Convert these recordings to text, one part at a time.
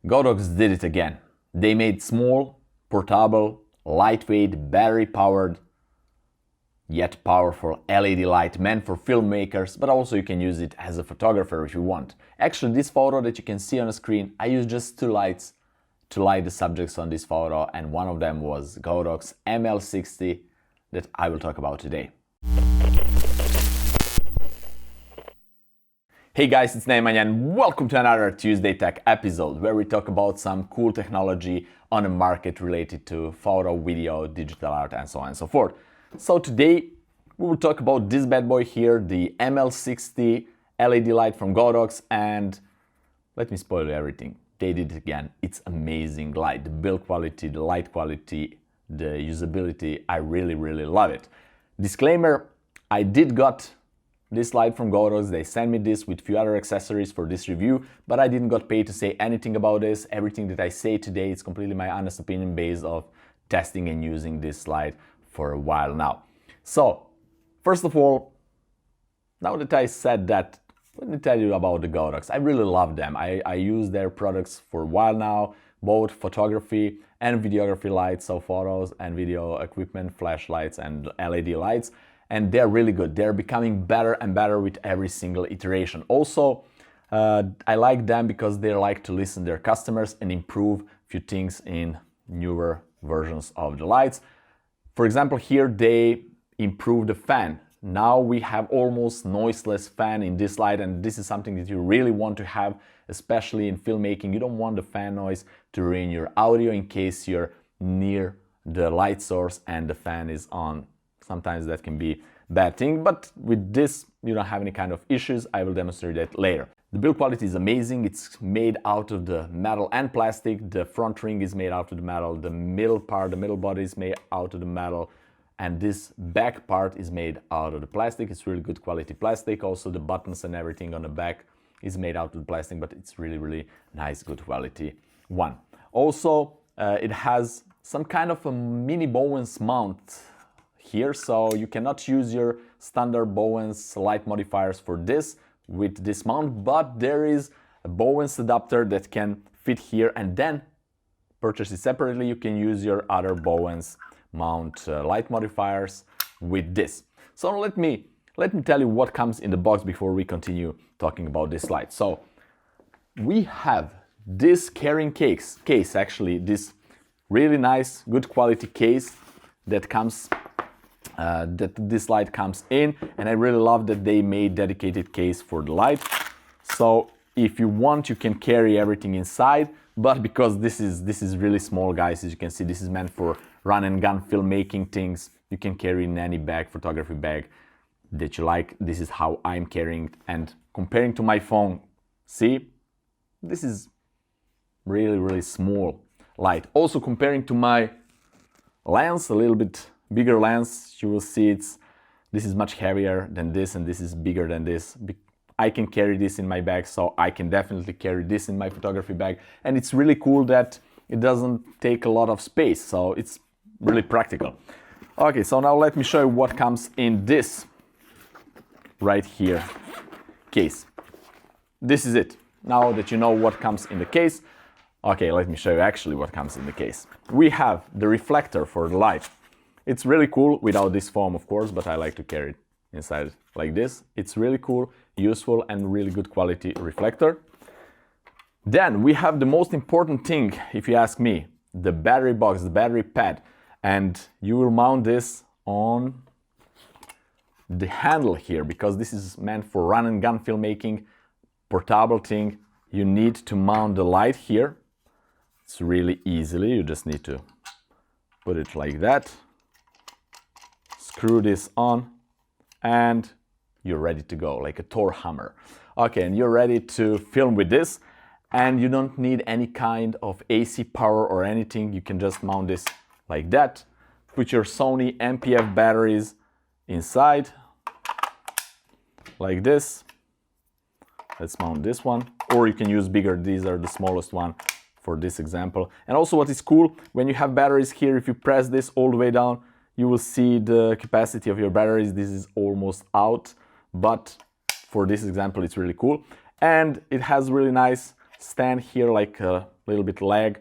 Godox did it again. They made small, portable, lightweight, battery-powered, yet powerful LED light meant for filmmakers, but also you can use it as a photographer if you want. Actually, this photo that you can see on the screen, I used just two lights to light the subjects on this photo, and one of them was Godox ML60 that I will talk about today. Hey guys, it's Nemanja and welcome to another Tuesday Tech episode where we talk about some cool technology on the market related to photo, video, digital art and so on and so forth. So today we will talk about this bad boy here, the ML60 LED light from Godox, and let me spoil everything. They did it again. It's amazing light. The build quality, the light quality, the usability, I really love it. Disclaimer, I did got this light from Godox. They sent me this with few other accessories for this review, but I didn't got paid to say anything about this. Everything that I say today is completely my honest opinion based off testing and using this light for a while now. So, first of all, now that I said that, let me tell you about the Godox. I really love them. I use their products for a while now, both photography and videography lights, so photos and video equipment, flashlights and LED lights. And they're really good. They're becoming better and better with every single iteration. Also, I like them because they like to listen to their customers and improve a few things in newer versions of the lights. For example, here they improved the fan. Now we have almost noiseless fan in this light, and this is something that you really want to have, especially in filmmaking. You don't want the fan noise to ruin your audio in case you're near the light source and the fan is on. Sometimes that can be a bad thing, but with this you don't have any kind of issues. I will demonstrate that later. The build quality is amazing. It's made out of the metal and plastic. The front ring is made out of the metal. The middle part, the middle body is made out of the metal. And this back part is made out of the plastic. It's really good quality plastic. Also the buttons and everything on the back is made out of the plastic, but it's really nice, good quality one. Also, it has some kind of a mini Bowens mount here, so you cannot use your standard Bowens light modifiers for this with this mount, but there is a Bowens adapter that can fit here, and then purchase it separately. You can use your other Bowens mount light modifiers with this. So let me tell you what comes in the box before we continue talking about this light. So we have this carrying case actually, this really nice, good quality case that comes that this light comes in, and I really love that they made dedicated case for the light. So if you want, you can carry everything inside, but because this is really small, guys, as you can see, this is meant for run and gun filmmaking things. You can carry in any bag, photography bag that you like. This is how I'm carrying it, and comparing to my phone, see, this is really small light. Also comparing to my lens, a little bit bigger lens, you will see this is much heavier than this, and this is bigger than this. I can carry this in my bag, so I can definitely carry this in my photography bag, and it's really cool that it doesn't take a lot of space, so it's really practical. Okay, so now let me show you what comes in this right here case. This is it. Now that you know what comes in the case, okay, let me show you actually what comes in the case. We have the reflector for the light. It's really cool without this foam, of course, but I like to carry it inside like this. It's really cool, useful, and really good quality reflector. Then we have the most important thing, if you ask me, the battery box, the battery pad. And you will mount this on the handle here, because this is meant for run and gun filmmaking, portable thing. You need to mount the light here. It's really easily, you just need to put it like that. Screw this on, and you're ready to go, like a Thor hammer. Okay, and you're ready to film with this, and you don't need any kind of AC power or anything. You can just mount this like that. Put your Sony MPF batteries inside, like this. Let's mount this one, or you can use bigger. These are the smallest one for this example. And also what is cool, when you have batteries here, if you press this all the way down, you will see the capacity of your batteries. This is almost out, but for this example, it's really cool. And it has really nice stand here like a little bit leg,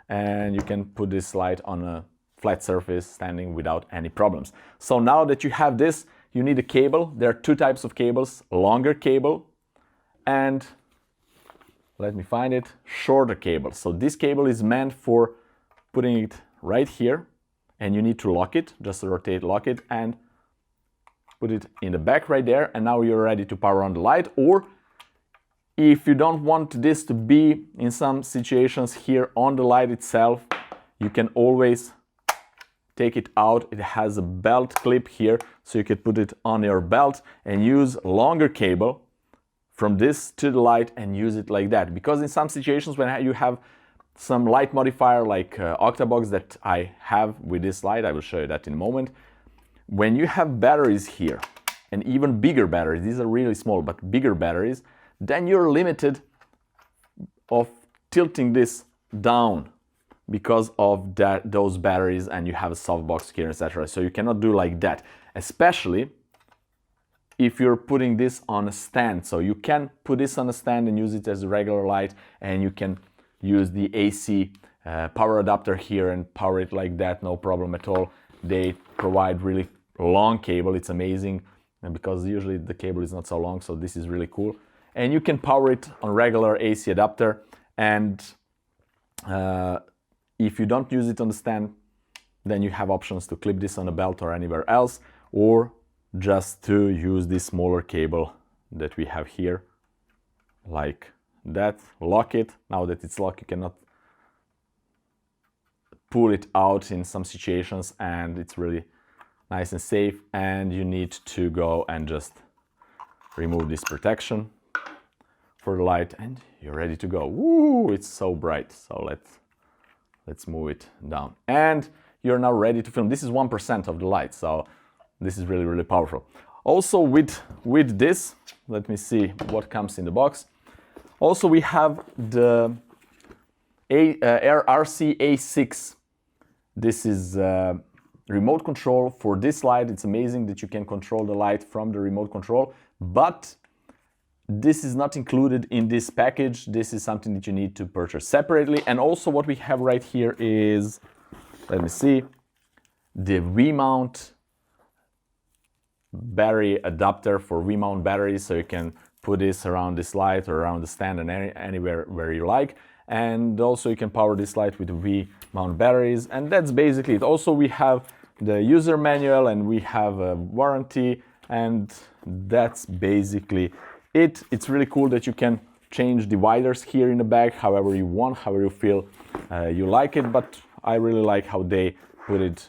and you can put this light on a flat surface standing without any problems. So now that you have this, you need a cable. There are two types of cables, longer cable and, let me find it, shorter cable. So this cable is meant for putting it right here, and you need to lock it, just rotate, lock it, and put it in the back right there, and now you're ready to power on the light. Or if you don't want this to be in some situations here on the light itself, you can always take it out. It has a belt clip here, so you can put it on your belt and use longer cable from this to the light and use it like that. Because in some situations when you have some light modifier like Octabox that I have with this light, I will show you that in a moment. When you have batteries here, and even bigger batteries, these are really small, but bigger batteries, then you're limited of tilting this down because of those batteries, and you have a softbox here, etc. So you cannot do like that, especially if you're putting this on a stand. So you can put this on a stand and use it as a regular light, and you can use the AC power adapter here and power it like that, no problem at all. They provide really long cable, it's amazing, and because usually the cable is not so long, so this is really cool. And you can power it on regular AC adapter, and if you don't use it on the stand, then you have options to clip this on a belt or anywhere else, or just to use this smaller cable that we have here, like that, lock it. Now that it's locked, you cannot pull it out in some situations, and it's really nice and safe. And you need to go and just remove this protection for the light, and you're ready to go. Woo, it's so bright. So let's move it down, and you're now ready to film. This is 1% of the light, so this is really, really powerful. Also with this, let me see what comes in the box. Also we have the RCA6. This is remote control for this light. It's amazing that you can control the light from the remote control, but this is not included in this package. This is something that you need to purchase separately. And also what we have right here is, let me see, the V-mount battery adapter for V-mount batteries, so you can put this around this light or around the stand and anywhere where you like. And also you can power this light with V-mount batteries, and that's basically it. Also we have the user manual, and we have a warranty, and that's basically it. It's really cool that you can change dividers here in the back however you want, however you feel you like it, but I really like how they put it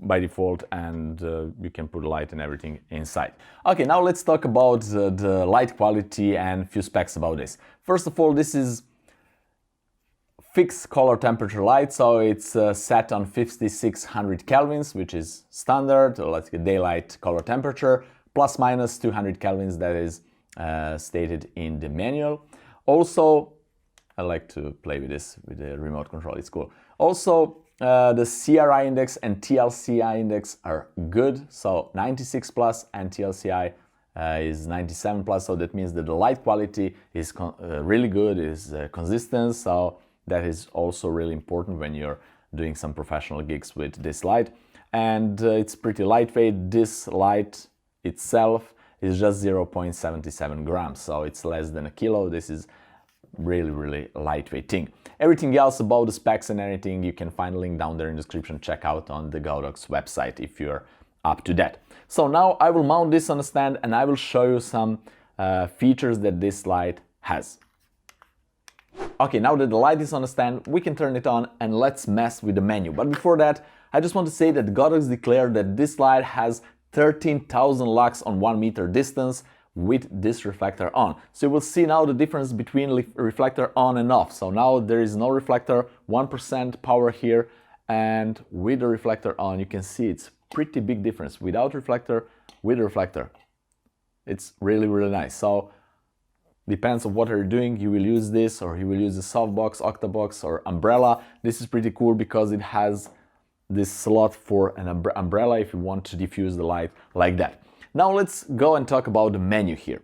by default, and you can put light and everything inside. Okay, now let's talk about the light quality and a few specs about this. First of all, this is fixed color temperature light, so it's set on 5600 kelvins, which is standard, like a daylight color temperature, plus minus 200 kelvins, that is stated in the manual. Also, I like to play with this with the remote control, it's cool. Also, the CRI index and TLCI index are good, so 96 plus, and TLCI is 97 plus, so that means that the light quality is really good, is consistent, so that is also really important when you're doing some professional gigs with this light. And it's pretty lightweight. This light itself is just 0.77 grams, so it's less than a kilo. This is really, really lightweight thing. Everything else about the specs and anything, you can find a link down there in the description. Check out on the Godox website if you're up to that. So now I will mount this on a stand, and I will show you some features that this light has. Okay, now that the light is on the stand, we can turn it on, and let's mess with the menu. But before that, I just want to say that Godox declared that this light has 13,000 lux on 1 meter distance with this reflector on. So you will see now the difference between reflector on and off. So now there is no reflector, 1% power here, and with the reflector on, you can see it's pretty big difference. Without reflector, with reflector. It's really, really nice. So depends on what you're doing, you will use this, or you will use the Softbox, Octabox, or umbrella. This is pretty cool because it has this slot for an umbrella if you want to diffuse the light like that. Now let's go and talk about the menu here.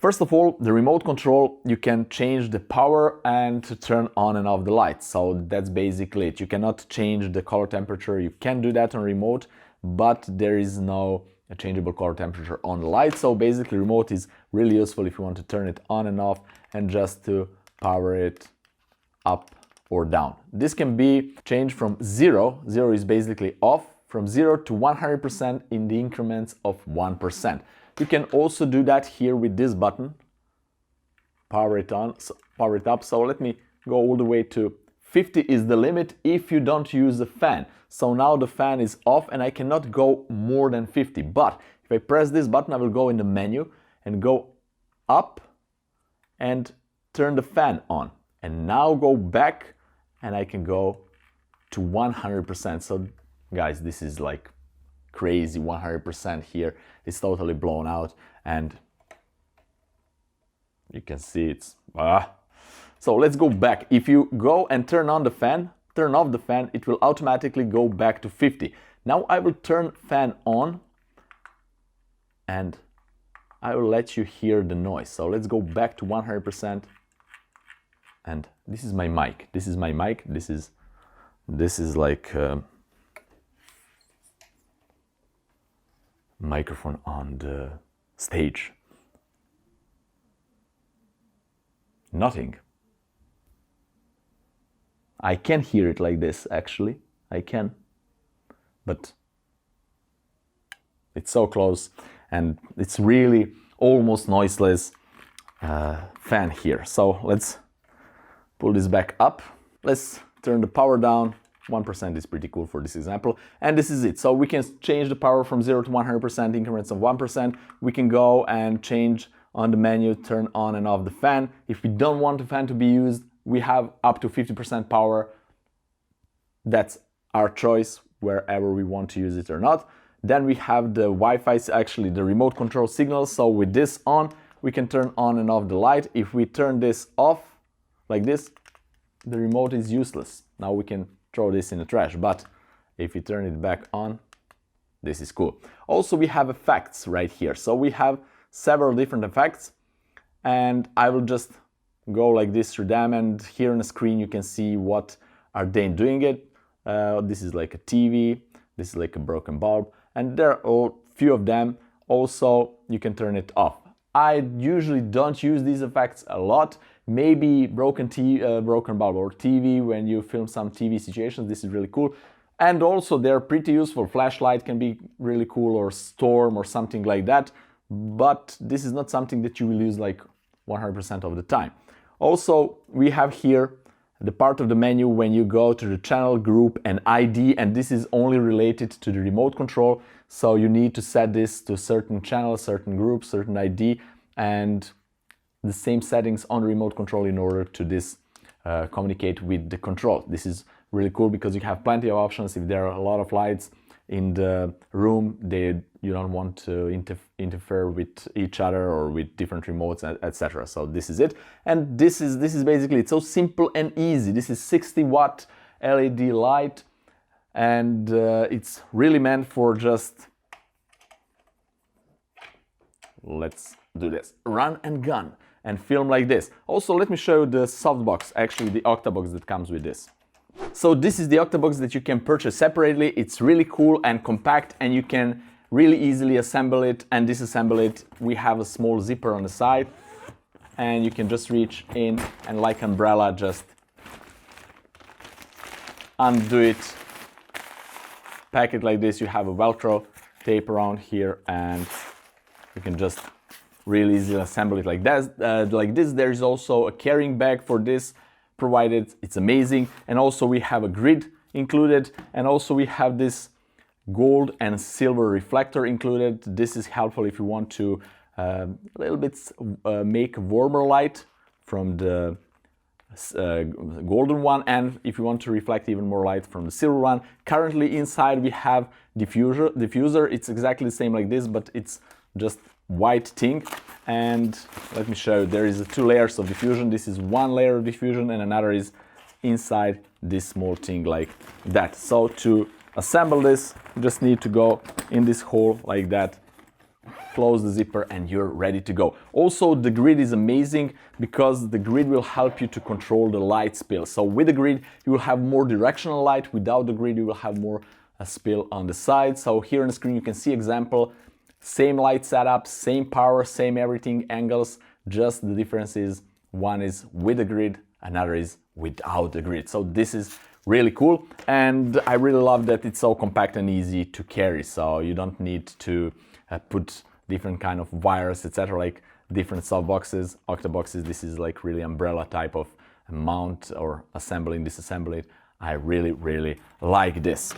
First of all, the remote control, you can change the power and to turn on and off the lights. So that's basically it. You cannot change the color temperature. You can do that on remote, but there is no changeable color temperature on the light. So basically remote is really useful if you want to turn it on and off and just to power it up or down. This can be changed from 0 is basically off, from 0 to 100% in the increments of 1%. You can also do that here with this button, power it on, power it up. So let me go all the way to 50 is the limit if you don't use the fan. So now the fan is off and I cannot go more than 50. But if I press this button, I will go in the menu and go up and turn the fan on. And now go back and I can go to 100%. So guys, this is like crazy. 100% here. It's totally blown out and you can see it's So let's go back. If you go and turn on the fan, turn off the fan, it will automatically go back to 50. Now I will turn fan on and I will let you hear the noise. So let's go back to 100%. And this is my mic. This is my mic. This is like microphone on the stage. Nothing. I can hear it like this, actually. I can. But it's so close and it's really almost noiseless fan here. So let's pull this back up. Let's turn the power down. 1% is pretty cool for this example. And this is it. So we can change the power from 0 to 100% increments of 1%. We can go and change on the menu, turn on and off the fan. If we don't want the fan to be used, we have up to 50% power. That's our choice, wherever we want to use it or not. Then we have the Wi-Fi, actually the remote control signal. So with this on, we can turn on and off the light. If we turn this off like this, the remote is useless. Now we can throw this in the trash, but if you turn it back on, this is cool. Also, we have effects right here. So we have several different effects and I will just go like this through them, and here on the screen you can see what are they doing it. This is like a TV, this is like a broken bulb, and there are a few of them. Also, you can turn it off. I usually don't use these effects a lot. Maybe broken bulb or TV when you film some TV situations. This is really cool. And also they're pretty useful. Flashlight can be really cool, or storm or something like that. But this is not something that you will use like 100% of the time. Also, we have here the part of the menu when you go to the channel, group and ID, and this is only related to the remote control. So you need to set this to certain channel, certain group, certain ID, and the same settings on the remote control in order to communicate with the control. This is really cool because you have plenty of options. If there are a lot of lights in the room, you don't want to interfere with each other or with different remotes, etc. So this is it, and this is basically it's so simple and easy. This is 60-watt LED light, and it's really meant for just, let's do this, run and gun and film like this. Also, let me show you the Softbox, actually the Octabox that comes with this. So this is the Octabox that you can purchase separately. It's really cool and compact, and you can really easily assemble it and disassemble it. We have a small zipper on the side, and you can just reach in and like umbrella, just undo it, pack it like this. You have a Velcro tape around here, and you can just really easily assemble it like that. Like this. There is also a carrying bag for this provided. It's amazing. And also we have a grid included, and also we have this gold and silver reflector included. This is helpful if you want to a little bit make warmer light from the golden one, and if you want to reflect even more light from the silver one. Currently inside we have diffuser. It's exactly the same like this, but it's just white thing. And let me show you, there is 2 layers of diffusion. This is one layer of diffusion and another is inside this small thing like that. So to assemble this, you just need to go in this hole like that close the zipper, and you're ready to go. Also, the grid is amazing because the grid will help you to control the light spill. So with the grid, you will have more directional light. Without the grid, you will have more spill on the side. So here on the screen, you can see example, same light setup, same power, same everything, angles, just the difference is one is with the grid, another is without the grid. So this is really cool, and I really love that it's so compact and easy to carry. So you don't need to put different kind of wires, etc., like different softboxes, octaboxes. This is like really umbrella type of mount or assembling, disassemble it. I really like this.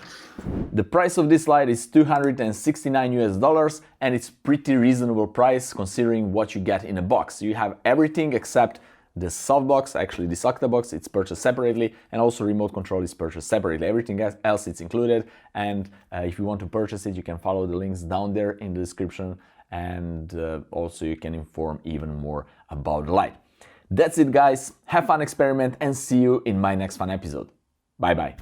The price of this light is $269 and it's pretty reasonable price considering what you get in a box. You have everything except the softbox, actually this octabox, it's purchased separately, and also remote control is purchased separately. Everything else it's included, and if you want to purchase it, you can follow the links down there in the description, and also you can inform even more about the light. That's it, guys. Have fun, experiment, and see you in my next fun episode. Bye bye.